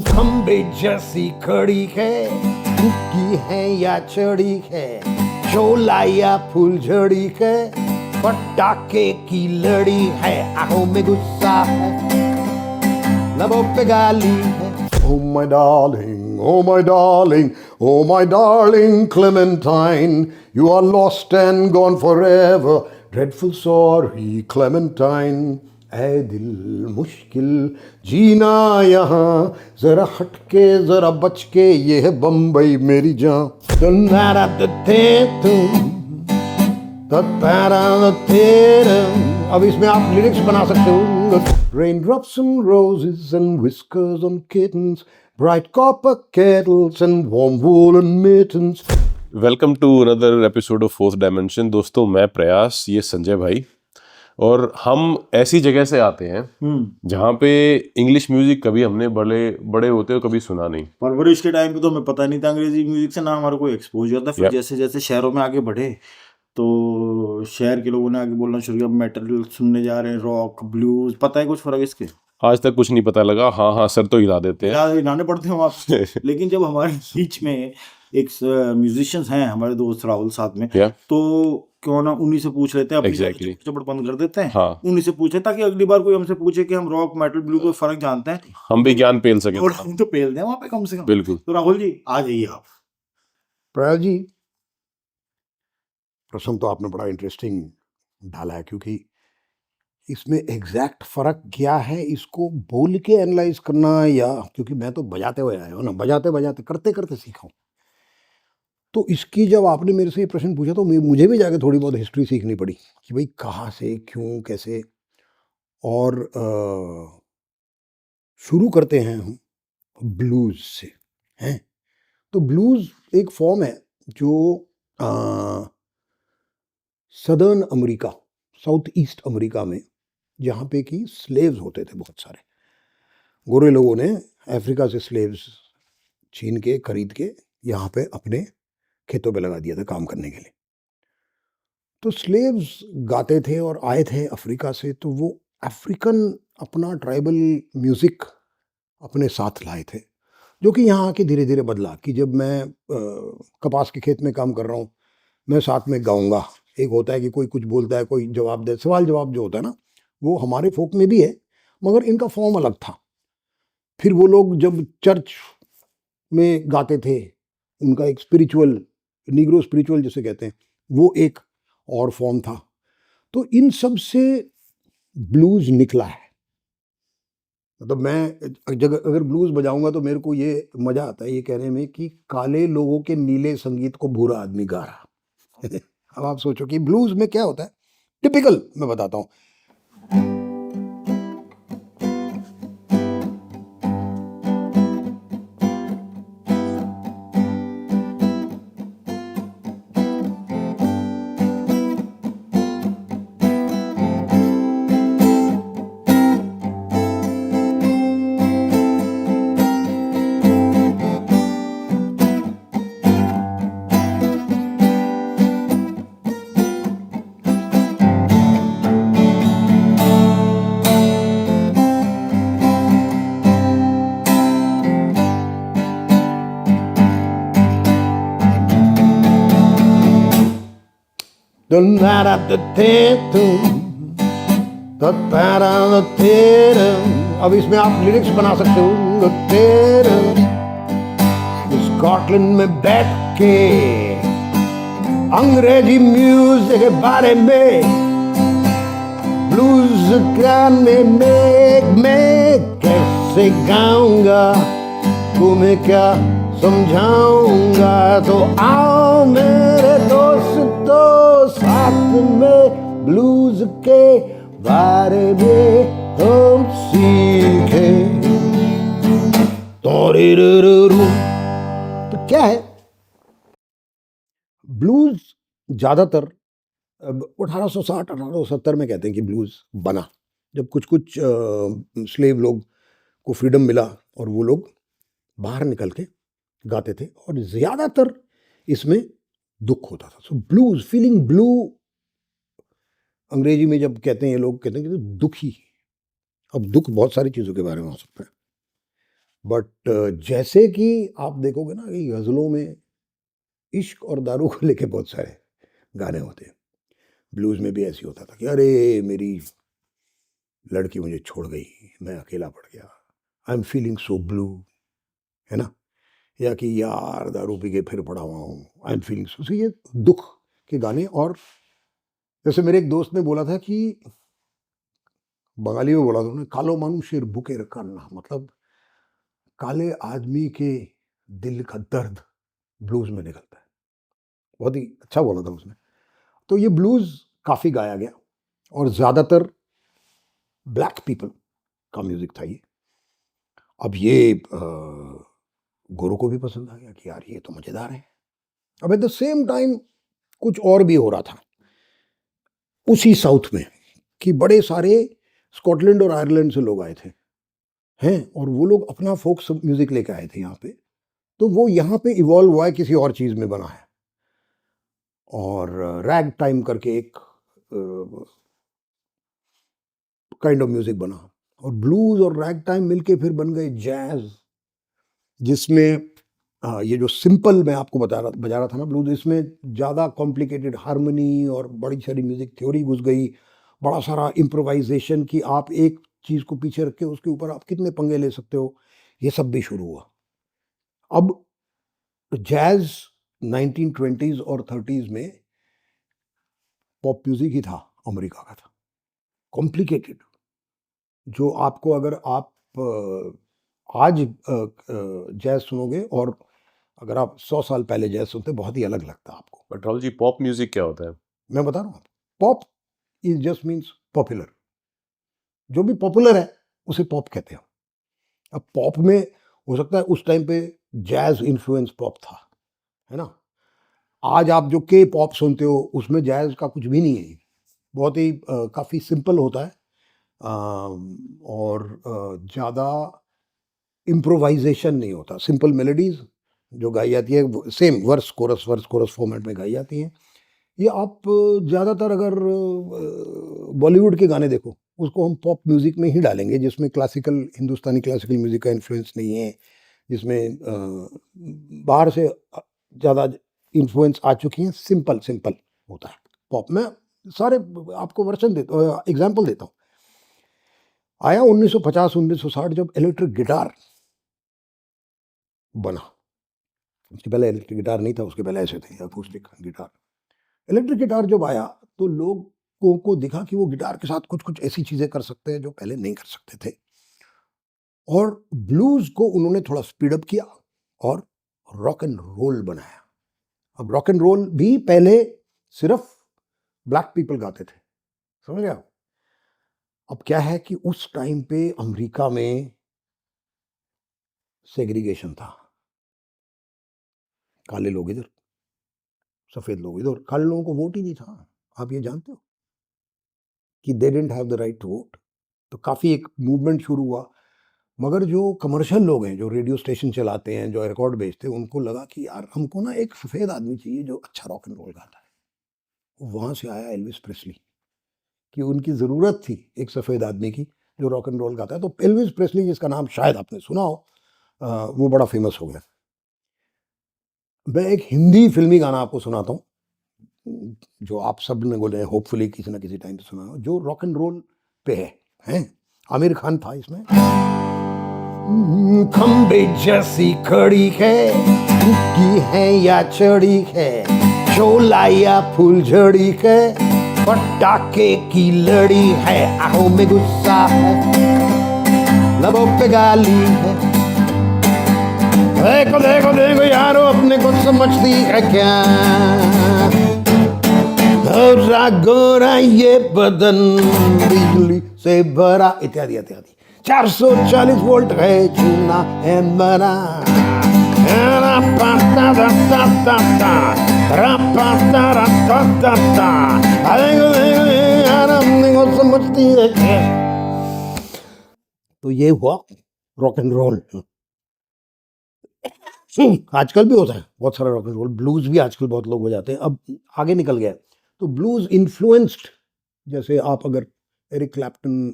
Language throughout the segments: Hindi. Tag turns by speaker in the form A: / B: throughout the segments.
A: खंबे जैसी खड़ी है, टूटी है या चढ़ी है, शोला या फुलझड़ी है, पटाखे की लड़ी है, आंखों में गुस्सा है, लबों पे गाली है। Oh my darling, oh my darling, oh my darling Clementine, you are lost and gone forever, dreadful sorry Clementine. ऐ दिल मुश्किल जीना यहाँ, जरा हटके जरा बच के, ये है बम्बई मेरी जान। अब इसमें आप लिरिक्स बना सकते हो। Raindrops and roses and whiskers on kittens, bright copper kettles and warm woolen mittens.
B: Welcome to another episode of fourth dimension. दोस्तों, मैं प्रयास, ये संजय भाई, और हम ऐसी जगह से आते हैं जहाँ पे इंग्लिश म्यूजिक कभी हमने बड़े होते हुए कभी सुना नहीं।
C: परवरिश के टाइम पे तो हमें पता नहीं था अंग्रेजी म्यूजिक से, ना हमारा कोई एक्सपोजर था। फिर जैसे जैसे शहरों में आगे बढ़े तो शहर के लोगों ने आगे बोलना शुरू किया, मेटल सुनने जा रहे हैं, रॉक, ब्लूज। पता है कुछ फर्क इसके?
B: आज तक कुछ नहीं पता लगा। हाँ, सर तो हिला देते हैं,
C: हिलाने पड़ते हैं आप। लेकिन जब हमारे बीच में एक म्यूजिशियंस हैं, हमारे दोस्त राहुल साथ में, तो क्यों ना उन्हीं से पूछ लेते हैं।
B: Exactly.
C: चपड़ बंद कर देते हैं।
B: हाँ,
C: उन्हीं से पूछे ताकि अगली बार कोई हमसे पूछे कि हम रॉक, मेटल, ब्लू को फर्क जानते हैं,
B: हम भी ज्ञान पेल सके
C: और हम तो पेल दें वहां पे कम से कम।
B: बिल्कुल।
C: तो राहुल जी, आ जाइए आप।
A: प्रयास जी, प्रश्न तो आपने बड़ा इंटरेस्टिंग डाला है, क्योंकि इसमें एग्जैक्ट फर्क क्या है इसको बोल के एनालाइज करना, या क्योंकि मैं तो बजाते हुए आया हूँ ना, बजाते बजाते करते करते सीखा हूँ। तो इसकी जब आपने मेरे से ये प्रश्न पूछा तो मुझे भी जाके थोड़ी बहुत हिस्ट्री सीखनी पड़ी कि भाई कहाँ से, क्यों, कैसे। और शुरू करते हैं हम ब्लूज से, हैं। तो ब्लूज एक फॉर्म है जो southern America, south east America में, जहाँ पे कि स्लेव्स होते थे बहुत सारे, गोरे लोगों ने अफ्रीका से स्लेव्स छीन के खरीद के यहाँ पे अपने खेतों पे लगा दिया था काम करने के लिए। तो स्लेव्स गाते थे और आए थे अफ्रीका से, तो वो अफ्रीकन अपना ट्राइबल म्यूज़िक अपने साथ लाए थे, जो कि यहाँ आके धीरे धीरे बदला। कि जब मैं कपास के खेत में काम कर रहा हूँ, मैं साथ में गाऊंगा। एक होता है कि कोई कुछ बोलता है, कोई जवाब दे, सवाल जवाब जो होता है ना, वो हमारे फोक में भी है, मगर इनका फॉर्म अलग था। फिर वो लोग जब चर्च में गाते थे, उनका एक स्पिरिचुअल, नीग्रो स्पिरिचुअल जिसे कहते हैं, वो एक और फॉर्म था। तो इन सब से ब्लूज निकला है। मतलब मैं अगर ब्लूज बजाऊंगा तो मेरे को ये मजा आता है ये कहने में कि काले लोगों के नीले संगीत को भूरा आदमी गा रहा। अब आप सोचो कि ब्लूज में क्या होता है। टिपिकल मैं बताता हूँ। अब इसमें आप लिरिक्स बना सकते हो। स्कॉटलैंड में बैठ के अंग्रेजी म्यूजिक के बारे में ब्लूज गाने में मैं कैसे गाऊंगा, तुम्हें क्या समझाऊंगा। तो आओ मेरे दोस्तों, साथ में ब्लूज के बारे में हम सीखे। तो क्या है ब्लूज? ज्यादातर 1860-1870 में कहते हैं कि ब्लूज बना, जब कुछ स्लेव लोग को फ्रीडम मिला और वो लोग बाहर निकल के गाते थे, और ज्यादातर इसमें दुख होता था। सो ब्लूज, फीलिंग ब्लू, अंग्रेजी में जब कहते हैं ये लोग कहते हैं कि दुखी। अब दुख बहुत सारी चीज़ों के बारे में हो सकता है। बट जैसे कि आप देखोगे ना कि गज़लों में इश्क और दारू को लेके बहुत सारे गाने होते हैं। ब्लूज़ में भी ऐसे होता था कि अरे मेरी लड़की मुझे छोड़ गई, मैं अकेला पड़ गया, I am feeling so blue, है ना? या कि यार दारू पी के फिर पड़ा हुआ हूँ, आई एम फीलिंग सो, ये दुख के गाने। और जैसे मेरे एक दोस्त ने बोला था कि बंगाली में बोला था उन्होंने, कालो मानुषेर बुकेर कान्ना, मतलब काले आदमी के दिल का दर्द ब्लूज में निकलता है। बहुत ही अच्छा बोला था उसने। तो ये ब्लूज काफ़ी गाया गया और ज़्यादातर ब्लैक पीपल का म्यूज़िक था ये। अब ये गोरों को भी पसंद आ गया कि यार ये तो मज़ेदार है। अब एट द सेम टाइम कुछ और भी हो रहा था उसी साउथ में कि बड़े सारे स्कॉटलैंड और आयरलैंड से लोग आए थे, हैं, और वो लोग अपना फोक म्यूज़िक लेके आए थे यहाँ पे। तो वो यहाँ पे इवॉल्व हुआ है, किसी और चीज़ में बना है। और रैग टाइम करके एक काइंड ऑफ म्यूज़िक बना, और ब्लूज़ और रैग टाइम मिलके फिर बन गए जैज़, जिसमें ये जो सिंपल मैं आपको बजा रहा था ना ब्लूज़, इसमें ज़्यादा कॉम्प्लिकेटेड हारमोनी और बड़ी सारी म्यूज़िक थ्योरी घुस गई, बड़ा सारा इम्प्रोवाइजेशन कि आप एक चीज़ को पीछे रख के उसके ऊपर आप कितने पंगे ले सकते हो, ये सब भी शुरू हुआ। अब जैज़ 1920s और 30s में पॉप म्यूज़िक ही था, अमेरिका का था, कॉम्प्लिकेटेड, जो आपको अगर आप आज जैज़ सुनोगे और अगर आप 100 साल पहले जैज़ सुनते बहुत ही अलग लगता आपको।
B: But Rahul ji, pop music क्या होता है?
A: मैं बता रहा हूँ, pop is just means popular, जो भी पॉपुलर है उसे पॉप कहते हैं। अब पॉप में हो सकता है उस टाइम पे जैज़ इन्फ्लुएंस पॉप था, है ना? आज आप जो के पॉप सुनते हो उसमें जैज़ का कुछ भी नहीं है, बहुत ही काफ़ी सिंपल होता है, और ज़्यादा इम्प्रोवाइजेशन नहीं होता, सिंपल मेलोडीज़ जो गाई जाती है, सेम वर्स कोरस फॉर्मेट में गाई जाती हैं। ये आप ज़्यादातर अगर बॉलीवुड के गाने देखो, उसको हम पॉप म्यूज़िक में ही डालेंगे, जिसमें क्लासिकल हिंदुस्तानी क्लासिकल म्यूज़िक का इन्फ्लुएंस नहीं है, जिसमें बाहर से ज़्यादा इन्फ्लुएंस आ चुकी हैं, सिंपल सिंपल होता है पॉप में। सारे आपको वर्जन एग्जाम्पल देता हूँ। आया 1950-1960 जब इलेक्ट्रिक गिटार बना, उसके पहले इलेक्ट्रिक गिटार नहीं था, उसके पहले ऐसे थे अकूस्टिक गिटार। इलेक्ट्रिक गिटार जब आया तो लोगों को दिखा कि वो गिटार के साथ कुछ कुछ ऐसी चीज़ें कर सकते हैं जो पहले नहीं कर सकते थे, और ब्लूज़ को उन्होंने थोड़ा स्पीड अप किया और रॉक एंड रोल बनाया। अब रॉक एंड रोल भी पहले सिर्फ ब्लैक पीपल गाते थे, समझ गए आप? अब क्या है कि उस टाइम पे अमेरिका में सेग्रीगेशन था, काले लोग इधर, सफ़ेद लोग इधर, काले लोगों को वोट ही नहीं था। आप ये जानते हो कि they didn't have the right to vote. तो काफ़ी एक मूवमेंट शुरू हुआ, मगर जो कमर्शियल लोग हैं, जो रेडियो स्टेशन चलाते हैं, जो रिकॉर्ड बेचते हैं, उनको लगा कि यार हमको ना एक सफ़ेद आदमी चाहिए जो अच्छा रॉक एंड रोल गाता है। वहाँ से आया एल्विस प्रेस्ली, कि उनकी ज़रूरत थी एक सफ़ेद आदमी की जो रॉक एंड रोल गाता है। तो एल्विस प्रेस्ली, जिसका नाम शायद आपने सुना हो, वो बड़ा फेमस हो गया। मैं एक हिंदी फिल्मी गाना आपको सुनाता हूँ, जो आप सब ने बोले होपफुली किसी ना किसी टाइम पे सुना हो, जो रॉक एंड रोल पे है। आमिर खान था इसमें। खंबे जैसी खड़ी है, की है या चढ़ी है, शोला या फूलझड़ी है, पटाखे की लड़ी है, आंखों में गुस्सा है, लबों पे गाली है। देखो देखो देखो यारो, अपने को समझती है क्या, गोरा गोरा ये बदन बिजली से भरा, इत्यादि इत्यादि। 440 वोल्ट है, चूना है मरा। समझती है क्या? तो ये हुआ रॉक एंड रोल। आजकल भी होता है बहुत सारा रॉक एंड रोल, ब्लूज भी आजकल बहुत लोग हो जाते हैं, अब आगे निकल गया। तो ब्लूज इन्फ्लुएंस्ड, जैसे आप अगर एरिक क्लैप्टन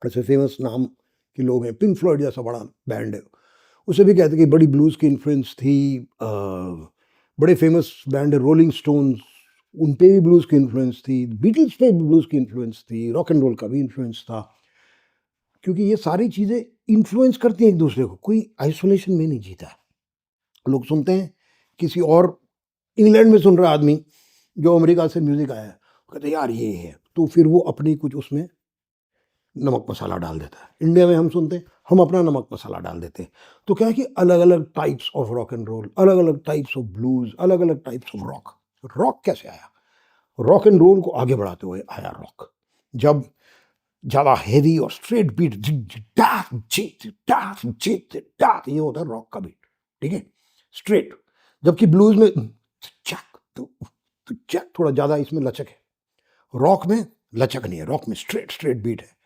A: ऐसे फेमस नाम के लोग हैं, पिंक फ्लॉयड जैसा बड़ा बैंड है, उसे भी कहते हैं कि बड़ी ब्लूज़ की इन्फ्लुएंस थी। बड़े फेमस बैंड है रोलिंग स्टोन्स, उन पे भी ब्लूज़ की इन्फ्लुएंस थी, बीटल्स पे भी ब्लूज़ की इन्फ्लुएंस थी, रॉक एंड रोल का भी इन्फ्लुएंस था। क्योंकि ये सारी चीज़ें इन्फ्लुएंस करती हैं एक दूसरे को, कोई आइसोलेशन में नहीं जीता है। लोग सुनते हैं किसी और, इंग्लैंड में सुन रहा आदमी जो अमेरिका से म्यूज़िक आया है, कहते हैं यार ये है, तो फिर वो अपनी कुछ उसमें नमक मसाला डाल देता है। इंडिया में हम सुनते हैं, हम अपना नमक मसाला डाल देते हैं। तो क्या है कि अलग अलग types of rock and roll, अलग अलग टाइप्स ऑफ ब्लूज, अलग अलग टाइप्स ऑफ रॉक। रॉक कैसे आया? रॉक एंड रोल को आगे बढ़ाते हुए आया रॉक। जब ज़्यादा हेवी और स्ट्रेट बीट, ये होता है रॉक का बीट, ठीक है, स्ट्रेट। जबकि ब्लूज में चक थोड़ा ज़्यादा इसमें लचक है, रॉक में लचक नहीं है, रॉक में स्ट्रेट स्ट्रेट बीट है।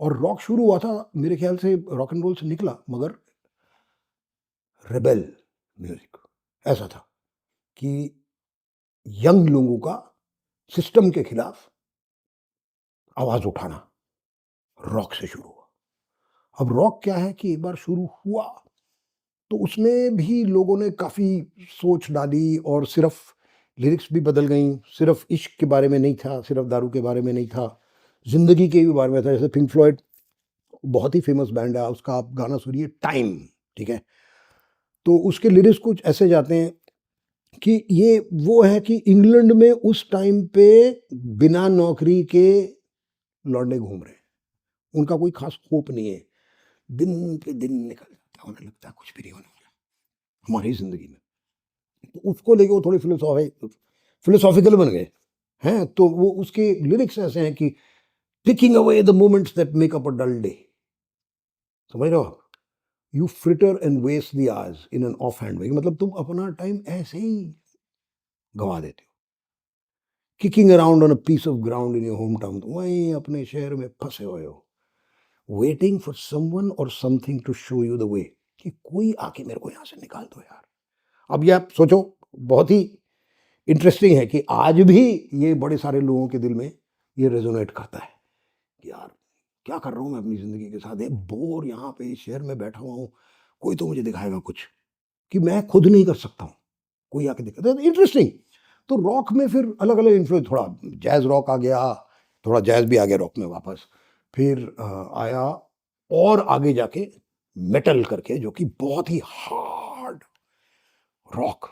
A: और रॉक शुरू हुआ था मेरे ख्याल से, रॉक एंड रोल से निकला, मगर रेबेल म्यूजिक ऐसा था कि यंग लोगों का सिस्टम के खिलाफ आवाज उठाना रॉक से शुरू हुआ। अब रॉक क्या है कि एक बार शुरू हुआ तो उसमें भी लोगों ने काफ़ी सोच डाली, और सिर्फ लिरिक्स भी बदल गई। सिर्फ इश्क के बारे में नहीं था, सिर्फ दारू के बारे में नहीं था, जिंदगी के भी बारे में था। जैसे पिंक फ्लॉयड बहुत ही फेमस बैंड है, उसका आप गाना सुनिए टाइम, ठीक है, तो उसके लिरिक्स कुछ ऐसे जाते हैं कि ये वो है कि इंग्लैंड में उस टाइम पे बिना नौकरी के लौंडे घूम रहे हैं, उनका कोई खास होप नहीं है, दिन पे दिन निकल जाता है, उन्हें लगता है कुछ भी नहीं होने वाला हमारी जिंदगी में। तो उसको लेके वो थोड़े फिलोसॉफिकल बन गए हैं। तो वो उसके लिरिक्स ऐसे हैं कि ticking away the moments that make up a dull day, समझ रहे हो आप? You fritter and waste the hours in an offhand way, मतलब तुम अपना टाइम ऐसे ही गवा देते हो। Kicking around on a piece of ground in your home town, वहीं अपने शहर में फंसे हुए हो, waiting for someone or something to show you the way, कि कोई आके मेरे को यहाँ से निकाल दो यार। अब ये आप सोचो, बहुत ही इंटरेस्टिंग है कि आज भी ये बड़े सारे लोगों के दिल में ये रेजोनेट करता है कि यार क्या कर रहा हूँ मैं अपनी ज़िंदगी के साथ, एक बोर यहाँ पे इस शहर में बैठा हुआ हूँ, कोई तो मुझे दिखाएगा कुछ कि मैं खुद नहीं कर सकता हूँ, कोई आके दिखाता है। इंटरेस्टिंग। तो रॉक में फिर अलग अलग इन्फ्लुएंस, थोड़ा जैज़ रॉक आ गया, थोड़ा जैज़ भी आ गया रॉक में वापस, फिर आया और आगे जाके मेटल करके, जो कि बहुत ही हार्ड रॉक,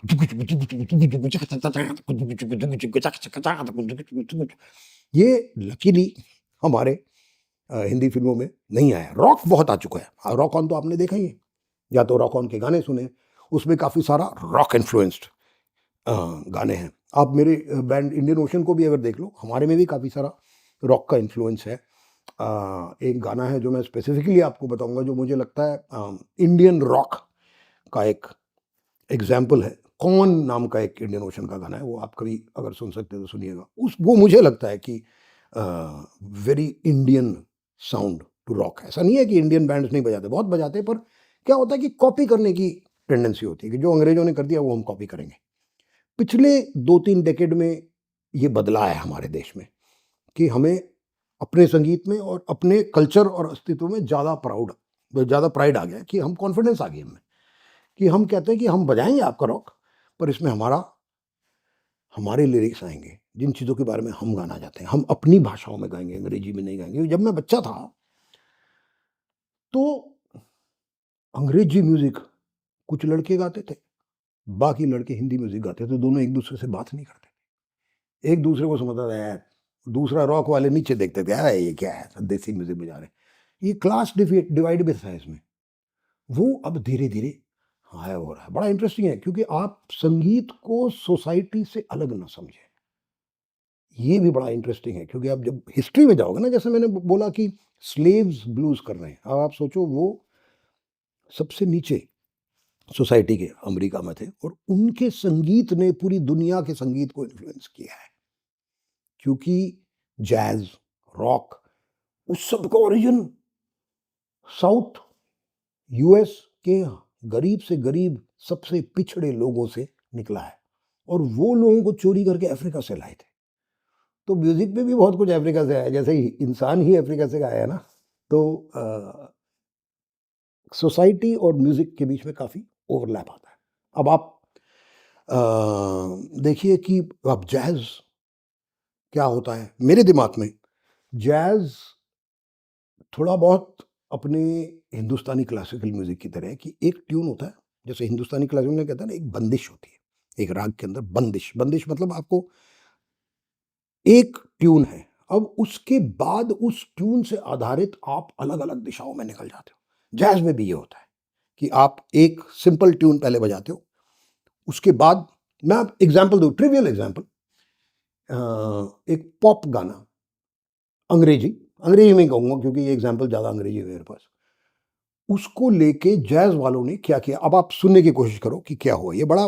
A: ये लकीली हमारे हिंदी फिल्मों में नहीं आया। रॉक बहुत आ चुका है, रॉक ऑन तो आपने देखा ही है, या तो रॉक ऑन के गाने सुने, उसमें काफ़ी सारा रॉक इन्फ्लुएंस्ड गाने हैं। आप मेरे बैंड इंडियन ओशन को भी अगर देख लो, हमारे में भी काफ़ी सारा रॉक का इन्फ्लुएंस है। एक गाना है जो मैं स्पेसिफिकली आपको बताऊंगा, जो मुझे लगता है इंडियन रॉक का एक एग्जाम्पल है। कौन नाम का एक इंडियन ओशन का गाना है, वो आप कभी अगर सुन सकते हो तो सुनिएगा। वो मुझे लगता है कि very Indian sound to rock. ऐसा नहीं है कि इंडियन बैंड्स नहीं बजाते, बहुत बजाते, पर क्या होता है कि कॉपी करने की टेंडेंसी होती है कि जो अंग्रेजों ने कर दिया वो हम कॉपी करेंगे। पिछले 2-3 डेकेड में ये बदला है हमारे देश में कि हमें अपने संगीत में और अपने कल्चर और अस्तित्व में ज़्यादा प्राइड आ गया, कि हम कॉन्फिडेंस आ गया हमें, कि हम कहते हैं कि हम बजाएंगे आपका रॉक, पर इसमें हमारे लिरिक्स आएंगे, जिन चीज़ों के बारे में हम गाना चाहते हैं हम अपनी भाषाओं में गाएंगे, अंग्रेजी में नहीं गाएंगे। जब मैं बच्चा था तो अंग्रेजी म्यूजिक कुछ लड़के गाते थे, बाकी लड़के हिंदी म्यूजिक गाते थे, दोनों एक दूसरे से बात नहीं करते थे, एक दूसरे को समझता था यार, दूसरा रॉक वाले नीचे देखते थे, यार ये क्या है, देसी म्यूजिक बजा रहे। ये क्लास डिवाइड भी था इसमें, वो अब धीरे धीरे हाय हो रहा है। बड़ा इंटरेस्टिंग है, क्योंकि आप संगीत को सोसाइटी से अलग ना समझें, ये भी बड़ा इंटरेस्टिंग है। क्योंकि आप जब हिस्ट्री में जाओगे ना, जैसे मैंने बोला कि स्लेव्स ब्लूज कर रहे हैं, अब आप सोचो वो सबसे नीचे सोसाइटी के अमेरिका में थे, और उनके संगीत ने पूरी दुनिया के संगीत को इन्फ्लुएंस किया है, क्योंकि जैज, रॉक, उस सब का ओरिजिन साउथ यूएस के गरीब से गरीब सबसे पिछड़े लोगों से निकला है, और वो लोगों को चोरी करके अफ्रीका से लाए थे। तो म्यूजिक में भी बहुत कुछ अफ्रीका से आया, जैसे ही इंसान ही अफ्रीका से आया ना, तो सोसाइटी और म्यूज़िक के बीच में काफ़ी ओवरलैप आता है। अब आप देखिए कि अब जैज़ क्या होता है मेरे दिमाग में, जैज़ थोड़ा बहुत अपने हिंदुस्तानी क्लासिकल म्यूज़िक की तरह है कि एक ट्यून होता है, जैसे हिंदुस्तानी क्लासिकल में कहते हैं ना एक बंदिश होती है, एक राग के अंदर बंदिश, बंदिश मतलब आपको एक ट्यून है। अब उसके बाद उस ट्यून से आधारित आप अलग-अलग दिशाओं में निकल जाते हो। जैज़ में भी ये होता है कि आप एक सिंपल ट्यून पहले बजाते हो, उसके बाद मैं आप एग्ज़ाम्पल दूँ, ट्रिवियल एग्ज़ाम्पल, एक पॉप गाना, अंग्रेज़ी में ही कहूँगा क्योंकि ये एग्ज़ाम्पल ज़्यादा अंग्रेज़ी है मेरे पास। उसको लेके जैज़ वालों ने क्या किया, अब आप सुनने की कोशिश करो कि क्या हुआ। ये बड़ा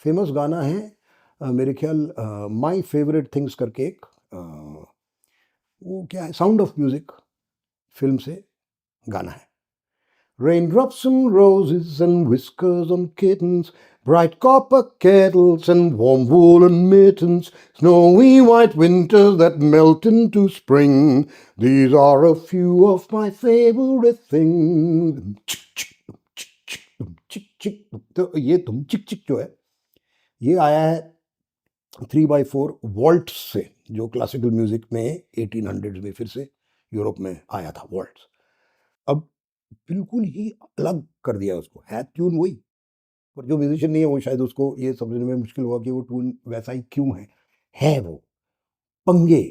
A: फ़ेमस गाना है, मेरे ख़्याल माय फ़ेवरेट थिंग्स करके एक वो क्या है, साउंड ऑफ म्यूज़िक फ़िल्म से गाना है। Raindrops and roses and whiskers on kittens, bright copper kettles and warm woolen mittens, snowy white winters that melt into spring. These are a few of my favorite things. तो ये तुम चिक चिक जो है, ये आया है 3/4 वॉल्ट्स से, जो क्लासिकल म्यूजिक में 1800s में फिर से यूरोप में आया था वॉल्ट्स। अब बिल्कुल ही अलग कर दिया उसको, है ट्यून वही, पर जो म्यूजिशियन नहीं है वो शायद उसको ये समझने में मुश्किल हुआ कि वो ट्यून वैसा ही क्यों है वो पंगे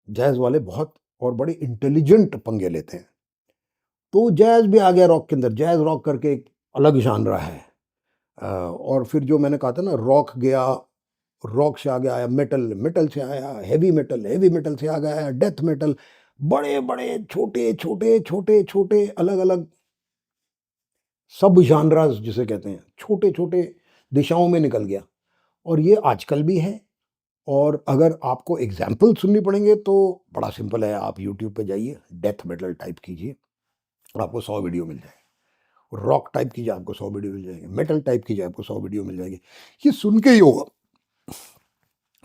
A: जैज वाले बहुत और बड़े इंटेलिजेंट पंगे लेते हैं। तो जैज भी आ गया रॉक के अंदर, जैज रॉक करके एक अलग जानरा है। और फिर जो मैंने कहा था ना, रॉक गया, रॉक से आगे आया मेटल, मेटल से आया हैवी मेटल, हैवी मेटल से आ गया डेथ मेटल, बड़े बड़े छोटे छोटे छोटे छोटे अलग अलग सब जानराज जिसे कहते हैं, छोटे छोटे दिशाओं में निकल गया। और ये आजकल भी है। और अगर आपको एग्जाम्पल सुननी पड़ेंगे तो बड़ा सिंपल है, आप यूट्यूब पे जाइए, डेथ मेटल टाइप कीजिए, आपको 100 वीडियो मिल जाएगा। रॉक टाइप कीजिए, आपको 100 वीडियो मिल जाएंगे। मेटल टाइप कीजिए, आपको 100 वीडियो मिल जाएगी। ये सुन के ही होगा।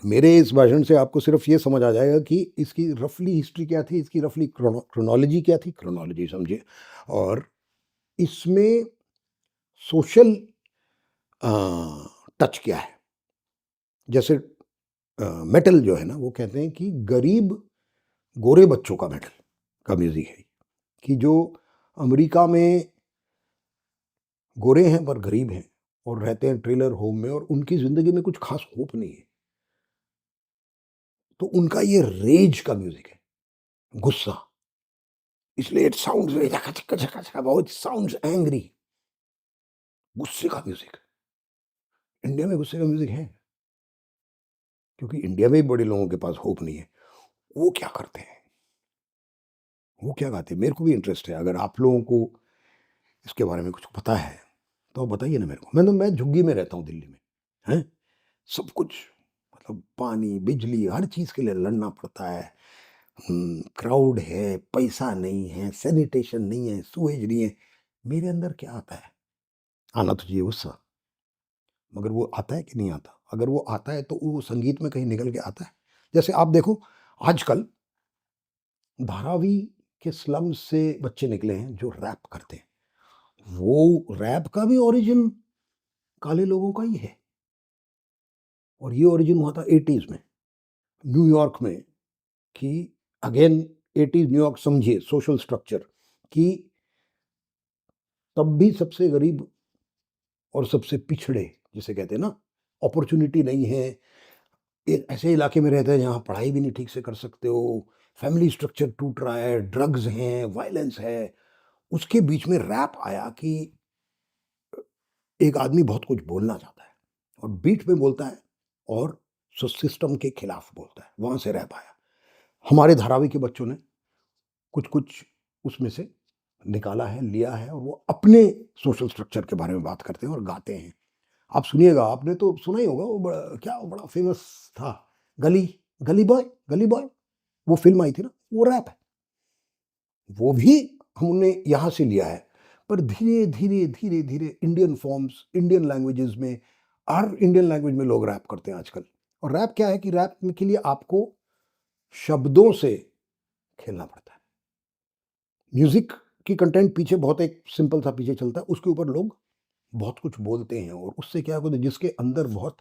A: मेरे इस भाषण से आपको सिर्फ ये समझ आ जाएगा कि इसकी रफली हिस्ट्री क्या थी, इसकी रफली क्रोनोलॉजी क्या थी, क्रोनोलॉजी समझिए। और इसमें सोशल टच क्या है। जैसे मेटल जो है ना, वो कहते हैं कि गरीब गोरे बच्चों का मेटल का म्यूजिक है, कि जो अमेरिका में गोरे हैं पर गरीब हैं और रहते हैं ट्रेलर होम में और उनकी जिंदगी में कुछ खास होप नहीं है, तो उनका ये रेज का म्यूजिक है, गुस्सा। इसलिए इट साउंड्स बहुत साउंड्स एंग्री, गुस्से का म्यूजिक। इंडिया में गुस्से का म्यूजिक है क्योंकि इंडिया में भी बड़े लोगों के पास होप नहीं है। वो क्या करते हैं, वो क्या गाते हैं, मेरे को भी इंटरेस्ट है। अगर आप लोगों को इसके बारे में कुछ पता है तो बताइए ना मेरे को। मैं झुग्गी में रहता हूँ दिल्ली में, हैं, सब कुछ मतलब पानी बिजली हर चीज़ के लिए लड़ना पड़ता है। क्राउड है, पैसा नहीं है, सैनिटेशन नहीं है, सुएज नहीं है। मेरे अंदर क्या आता है, आना तो चाहिए गुस्सा, मगर वो आता है कि नहीं आता। अगर वो आता है तो वो संगीत में कहीं निकल के आता है। जैसे आप देखो, आजकल धारावी के स्लम से बच्चे निकले हैं जो रैप करते हैं। वो रैप का भी ओरिजिन काले लोगों का ही है, और ये ओरिजिन हुआ था 80s में न्यूयॉर्क में। कि अगेन 80s न्यूयॉर्क, समझिए सोशल स्ट्रक्चर, कि तब भी सबसे गरीब और सबसे पिछड़े जिसे कहते हैं ना, अपॉर्चुनिटी नहीं है, एक ऐसे इलाके में रहते हैं जहाँ पढ़ाई भी नहीं ठीक से कर सकते हो, फैमिली स्ट्रक्चर टूट रहा है, ड्रग्स हैं, वायलेंस है। उसके बीच में रैप आया कि एक आदमी बहुत कुछ बोलना चाहता है और बीट में बोलता है और सिस्टम के खिलाफ बोलता है, वहाँ से रैप आया। हमारे धारावी के बच्चों ने कुछ कुछ उसमें से निकाला है, लिया है, और वो अपने सोशल स्ट्रक्चर के बारे में बात करते हैं और गाते हैं। आप सुनिएगा, आपने तो सुना ही होगा, वो बड़ा फेमस था, गली गली बॉय, गली बॉय, वो फिल्म आई थी ना, वो रैप है। वो भी हमने यहाँ से लिया है, पर धीरे धीरे धीरे धीरे इंडियन फॉर्म्स, इंडियन लैंग्वेजेस में, हर इंडियन लैंग्वेज में लोग रैप करते हैं आजकल। और रैप क्या है कि रैप के लिए आपको शब्दों से खेलना पड़ता है। म्यूजिक उसकी कंटेंट पीछे बहुत एक सिंपल सा पीछे चलता है, उसके ऊपर लोग बहुत कुछ बोलते हैं और उससे क्या होता है, जिसके अंदर बहुत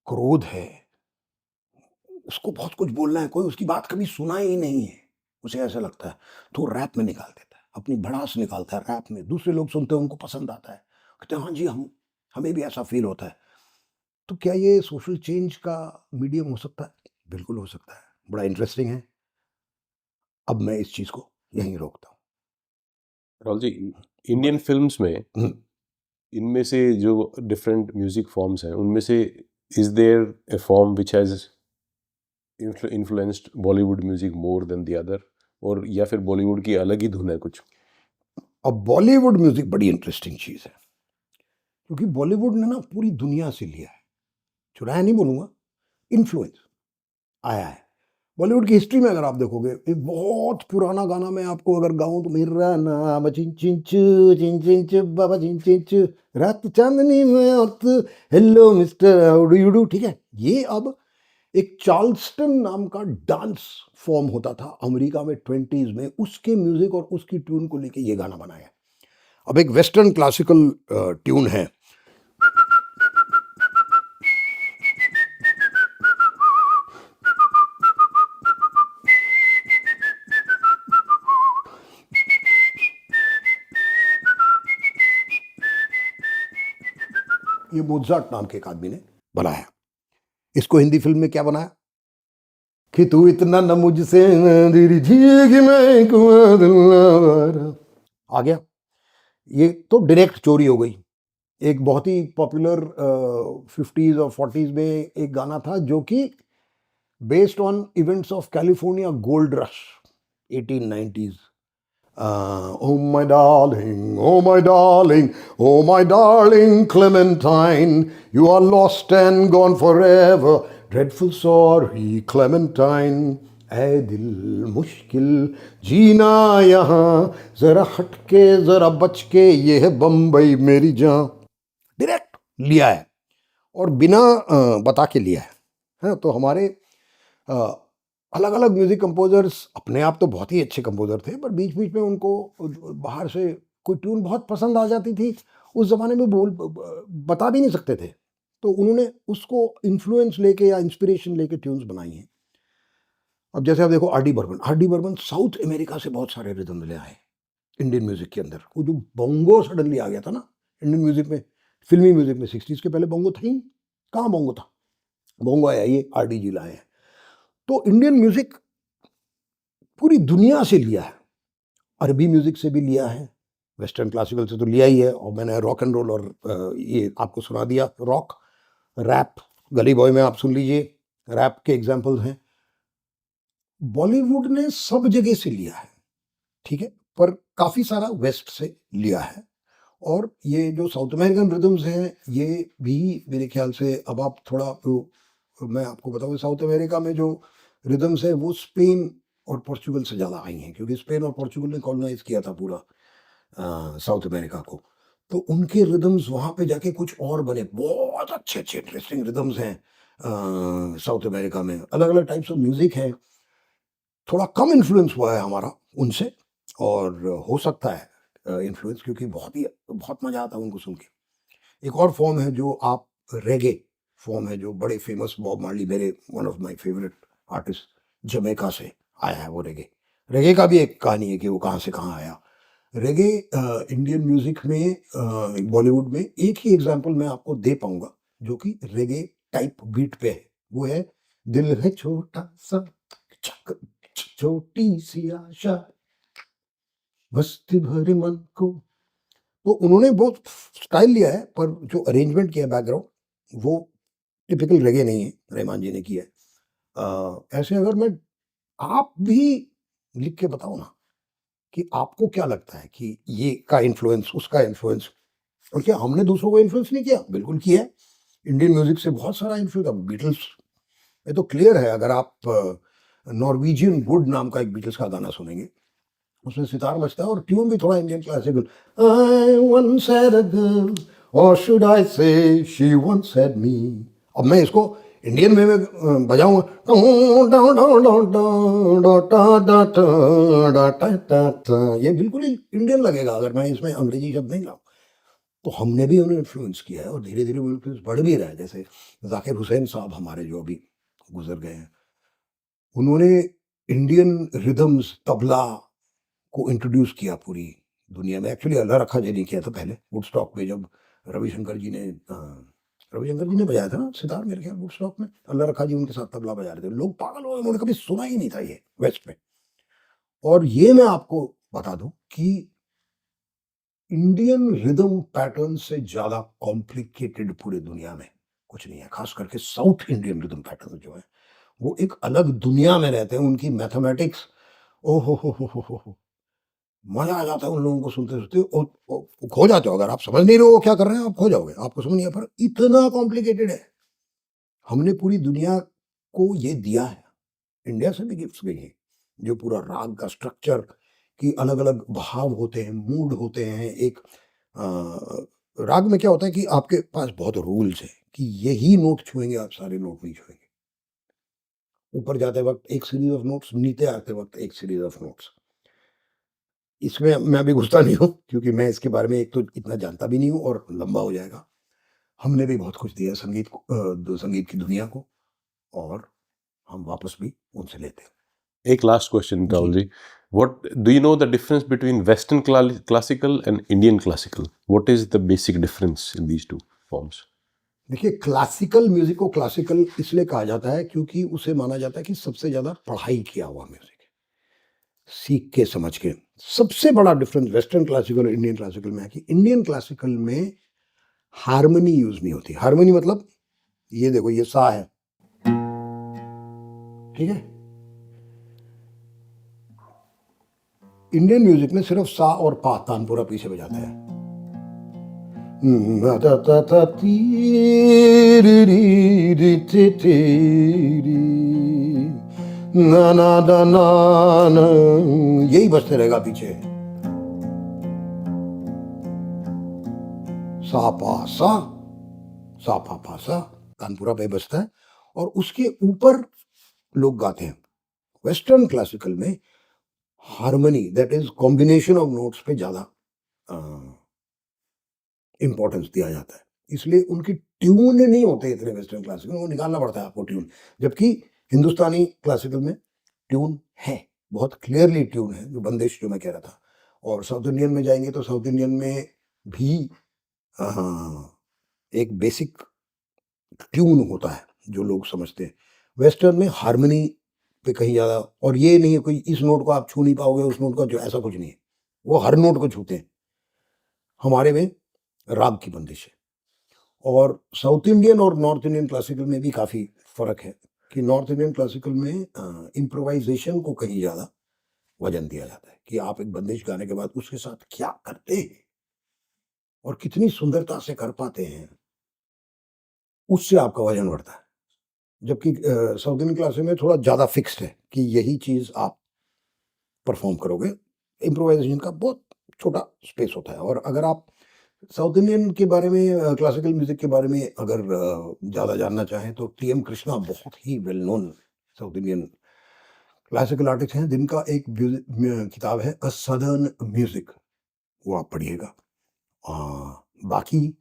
A: क्रोध है, उसको बहुत कुछ बोलना है, कोई उसकी बात कभी सुना ही नहीं है, उसे ऐसा लगता है तो रैप में निकाल देता है, अपनी भड़ास निकालता है रैप में, दूसरे लोग सुनते हैं उनको पसंद आता है, कहते हैं हाँ जी हमें भी ऐसा फील होता है। तो क्या ये सोशल चेंज का मीडियम हो सकता है? बिल्कुल हो सकता है, बड़ा इंटरेस्टिंग है। अब मैं इस चीज को यहीं रोकता हूँ।
B: राहुल जी, इंडियन फिल्म्स में
A: हम्म,
B: इनमें से जो डिफरेंट म्यूजिक फॉर्म्स हैं उनमें से is there a form which has influenced Bollywood music more than the other, और या फिर बॉलीवुड की अलग ही धुन है कुछ?
A: अब बॉलीवुड म्यूजिक बड़ी इंटरेस्टिंग चीज है, क्योंकि बॉलीवुड ने ना पूरी दुनिया से लिया है, चुराया नहीं बोलूंगा, इन्फ्लुएंस आया है। बॉलीवुड की हिस्ट्री में अगर आप देखोगे, एक बहुत पुराना गाना मैं आपको अगर गाऊं तो मेरा नाम चिंचिंच बाबा चिंचिंच रात चांदनी में और hello mister how do you do, ठीक है। ये अब एक चार्ल्सटन नाम का डांस फॉर्म होता था अमेरिका में 20s में, उसके म्यूजिक और उसकी ट्यून को लेके ये गाना बनाया। अब एक वेस्टर्न क्लासिकल ट्यून है, ये मोजार्ट नाम के एक आदमी ने बनाया। इसको हिंदी फिल्म में क्या बनाया कि तू इतना न मुझसे आ गया। ये तो डायरेक्ट चोरी हो गई। एक बहुत ही पॉपुलर 50s और 40s में एक गाना था जो कि based on events of California gold rush 1890s। Oh my darling, oh my darling, oh my darling Clementine, you are lost and gone forever, dreadful sorry Clementine, ऐ दिल मुश्किल जीना यहाँ, जरा हटके जरा बच के, ये है बम्बई मेरी जान। डायरेक्ट लिया है और बिना बता के लिया है। तो हमारे अलग अलग म्यूजिक कंपोजर्स अपने आप तो बहुत ही अच्छे कंपोजर थे, पर बीच बीच में उनको बाहर से कोई ट्यून बहुत पसंद आ जाती थी, उस जमाने में बता भी नहीं सकते थे, तो उन्होंने उसको इन्फ्लुएंस लेके या इंस्पिरेशन लेके ट्यून्स बनाई हैं। अब जैसे आप देखो R D Burman South America से बहुत सारे रिदम ले आए इंडियन म्यूजिक के अंदर। वो जो बोंगो सडनली आ गया था ना इंडियन म्यूजिक में, फिल्मी म्यूजिक में, 60s के पहले बोंगो था ही कहाँ, बोंगो था, बोंगो आया, ये RDG लाए हैं। तो इंडियन म्यूजिक पूरी दुनिया से लिया है, अरबी म्यूजिक से भी लिया है, वेस्टर्न क्लासिकल से तो लिया ही है, और मैंने रॉक एंड रोल और ये आपको सुना दिया, रॉक, रैप, गली बॉय में आप सुन लीजिए, रैप के एग्जाम्पल्स हैं। बॉलीवुड ने सब जगह से लिया है, ठीक है, पर काफ़ी सारा वेस्ट से लिया है। और ये जो साउथ अमेरिकन रिदम्स हैं ये भी मेरे ख्याल से, अब आप थोड़ा मैं आपको बताऊँ, साउथ अमेरिका में जो रिदम्स है वो स्पेन और पोर्चुगल से ज़्यादा आई हैं, क्योंकि स्पेन और पोर्चुगल ने कॉलोनाइज किया था पूरा साउथ अमेरिका को, तो उनके रिदम्स वहाँ पे जाके कुछ और बने, बहुत अच्छे अच्छे इंटरेस्टिंग रिदम्स हैं साउथ अमेरिका में, अलग अलग टाइप्स ऑफ म्यूज़िक है। थोड़ा कम इन्फ्लुएंस हुआ है हमारा उनसे, और हो सकता है इन्फ्लुएंस, क्योंकि बहुत मज़ा आता है उनको सुन के। एक और फॉर्म है जो आप, रेगे फॉर्म है जो बड़े फेमस, बॉब मार्ली मेरे one of my favourite artist, Jamaica से आया है वो रेगे। रेगे का भी एक कहानी है कि वो कहाँ से कहाँ आया। रेगे इंडियन म्यूजिक में, बॉलीवुड में एक ही एग्जांपल मैं आपको दे पाऊंगा जो कि रेगे टाइप बीट पे है, वो है दिल है छोटा सा छोटी सी आशा बस्ती भरे मन को। तो उन्होंने बहुत स्टाइल लिया है, पर जो अरेंजमेंट किया बैकग्राउंड वो टिपिकल रेगे नहीं है, रहमान जी ने किया है। ऐसे अगर मैं, आप भी लिख के बताओ ना कि आपको क्या लगता है कि ये का इन्फ्लुएंस, उसका इन्फ्लुएंस, और क्या हमने दूसरों को इन्फ्लुएंस नहीं किया? बिल्कुल किया है। इंडियन म्यूजिक से बहुत सारा इन्फ्लुएंस, बीटल्स ये तो क्लियर है। अगर आप नॉर्वेजियन वुड नाम का एक बीटल्स का गाना सुनेंगे, उसमें सितार बजता है और ट्यून भी थोड़ा Indian classical, I once had a girl और should I say she once had me. अब मैं इसको इंडियन में मैं बजाऊंगा, ये बिल्कुल ही इंडियन लगेगा अगर मैं इसमें अंग्रेजी शब्द नहीं लाऊं। तो हमने भी उन्हें इन्फ्लुएंस किया है और धीरे धीरे वो इन्फ्लुएंस बढ़ भी रहा है। जैसे जाकिर हुसैन साहब हमारे जो अभी गुजर गए हैं, उन्होंने इंडियन रिदम्स तबला को इंट्रोड्यूस किया पूरी दुनिया में। एक्चुअली अल्लाह रखा जी ने किया था पहले वुडस्टॉक में, जब रविशंकर जी ने बजाया था ना सितार मेरे ख्याल वुडस्टॉक में, अल्लाह रखा जी उनके साथ तबला बजा रहे थे, लोग पागल हो गए, उन्होंने कभी सुना ही नहीं था ये वेस्ट में। और ये मैं आपको बता दूं कि इंडियन रिदम पैटर्न से ज्यादा कॉम्प्लिकेटेड पूरी दुनिया में कुछ नहीं है। खास करके साउथ इंडियन रिदम पैटर्न जो है वो एक अलग दुनिया में रहते हैं। उनकी मैथमेटिक्स, ओ हो, मजा आ जाता है उन लोगों को सुनते सुनते, और खो जाते हो। अगर आप समझ नहीं रहे हो वो क्या कर रहे हैं, आप खो जाओगे, आपको समझ नहीं है, पर इतना कॉम्प्लिकेटेड है। हमने पूरी दुनिया को ये दिया है, इंडिया से भी गिफ्ट्स गई हैं, जो पूरा राग का स्ट्रक्चर की अलग अलग भाव होते हैं, मूड होते हैं। एक राग में क्या होता है कि आपके पास बहुत रूल्स है कि यही नोट छुएंगे आप, सारे नोट नहीं छुएंगे। ऊपर जाते वक्त एक सीरीज ऑफ नोट्स, नीचे आते वक्त एक सीरीज ऑफ नोट्स। इसमें मैं अभी घुसता नहीं हूँ क्योंकि मैं इसके बारे में एक तो इतना जानता भी नहीं हूँ और लंबा हो जाएगा। हमने भी बहुत कुछ दिया संगीत को, संगीत की दुनिया को, और हम वापस भी उनसे लेते हैं।
B: एक last question Rahul ji, what do you know the difference between Western classical and Indian classical? What is the basic difference in these two forms?
A: देखिए, क्लासिकल म्यूजिक को क्लासिकल इसलिए कहा जाता है क्योंकि उसे माना जाता है कि सबसे ज्यादा पढ़ाई किया हुआ म्यूजिक है, सीख के समझ के। सबसे बड़ा डिफरेंस वेस्टर्न क्लासिकल और इंडियन क्लासिकल में है कि इंडियन क्लासिकल में हारमोनी यूज नहीं होती। हारमोनी मतलब ये देखो, ये सा है, ठीक है। इंडियन म्यूजिक में सिर्फ सा और पा तानपुरा पीछे बजाता है। ना ना ना ना, यही बजते रहेगा पीछे। सा पा सा तानपुरा पे बजता है और उसके ऊपर लोग गाते हैं। वेस्टर्न क्लासिकल में harmony, that is combination of notes पे ज्यादा इंपॉर्टेंस दिया जाता है, इसलिए उनकी ट्यून नहीं होते इतने वेस्टर्न क्लासिकल, वो निकालना पड़ता है आपको ट्यून। जबकि हिंदुस्तानी क्लासिकल में ट्यून है, बहुत क्लियरली ट्यून है, जो बंदिश जो मैं कह रहा था। और साउथ इंडियन में जाएंगे तो साउथ इंडियन में भी एक बेसिक ट्यून होता है जो लोग समझते हैं। वेस्टर्न में हार्मनी पे कहीं ज़्यादा, और ये नहीं है कोई इस नोट को आप छू नहीं पाओगे, उस नोट का जो, ऐसा कुछ नहीं है, वो हर नोट को छूते हैं। हमारे में राग की बंदिश है। और साउथ इंडियन और नॉर्थ इंडियन क्लासिकल में भी काफ़ी फर्क है कि नॉर्थ इंडियन क्लासिकल में इम्प्रोवाइजेशन को कहीं ज़्यादा वजन दिया जाता है कि आप एक बंदिश गाने के बाद उसके साथ क्या करते हैं और कितनी सुंदरता से कर पाते हैं, उससे आपका वजन बढ़ता है। जबकि साउथ इंडियन क्लासिकल में थोड़ा ज़्यादा फिक्स्ड है कि यही चीज़ आप परफॉर्म करोगे। इम्प्रोवाइजेशन का बहुत छोटा स्पेस होता है। और अगर आप साउथ इंडियन के बारे में, क्लासिकल म्यूजिक के बारे में अगर ज़्यादा जानना चाहें तो टी.एम. कृष्णा बहुत ही well known South Indian classical artist हैं, जिनका एक किताब है अ सदर्न म्यूजिक, वो आप पढ़िएगा। बाकी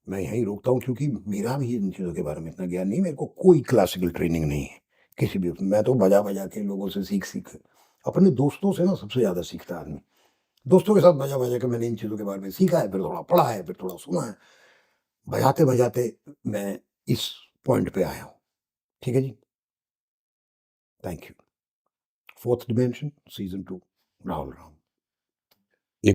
A: मैं यहीं रोकता हूँ क्योंकि मेरा भी इन चीज़ों के बारे में इतना ज्ञान नहीं, मेरे को कोई क्लासिकल ट्रेनिंग नहीं है किसी भी। मैं तो बजा बजा के लोगों से सीख अपने दोस्तों से ना सबसे ज़्यादा सीखता है आदमी। दोस्तों के साथ बजा बजा के मैंने इन चीज़ों के बारे में सीखा है, फिर थोड़ा पढ़ा है, फिर थोड़ा सुना है, बजाते बजाते मैं इस पॉइंट पे आया हूँ। ठीक है जी, thank you. Fourth dimension season 2, Rahul Ram.